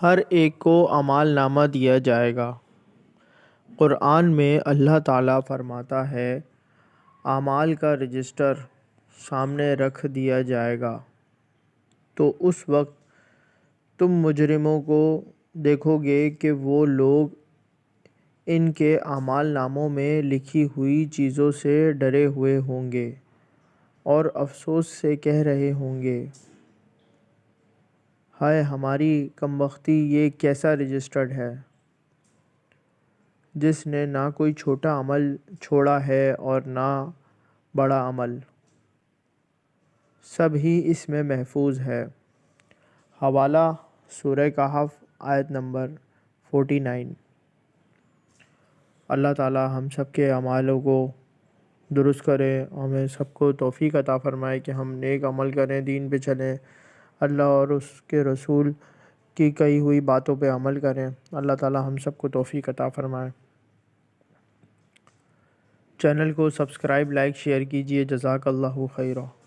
ہر ایک کو اعمال نامہ دیا جائے گا۔ قرآن میں اللہ تعالیٰ فرماتا ہے اعمال کا رجسٹر سامنے رکھ دیا جائے گا، تو اس وقت تم مجرموں کو دیکھو گے کہ وہ لوگ ان کے اعمال ناموں میں لکھی ہوئی چیزوں سے ڈرے ہوئے ہوں گے اور افسوس سے کہہ رہے ہوں گے، ہائے ہماری کم بختی، یہ کیسا رجسٹرڈ ہے جس نے نہ کوئی چھوٹا عمل چھوڑا ہے اور نہ بڑا عمل، سب ہی اس میں محفوظ ہے۔ حوالہ سورہ کہف آیت نمبر 49۔ اللہ تعالی ہم سب کے اعمالوں کو درست کرے، ہمیں سب کو توفیق عطا فرمائے کہ ہم نیک عمل کریں، دین پہ چلیں، اللہ اور اس کے رسول کی کہی ہوئی باتوں پہ عمل کریں۔ اللہ تعالی ہم سب کو توفیق عطا فرمائے۔ چینل کو سبسکرائب، لائک، شیئر کیجیے۔ جزاک اللہ خیرہ۔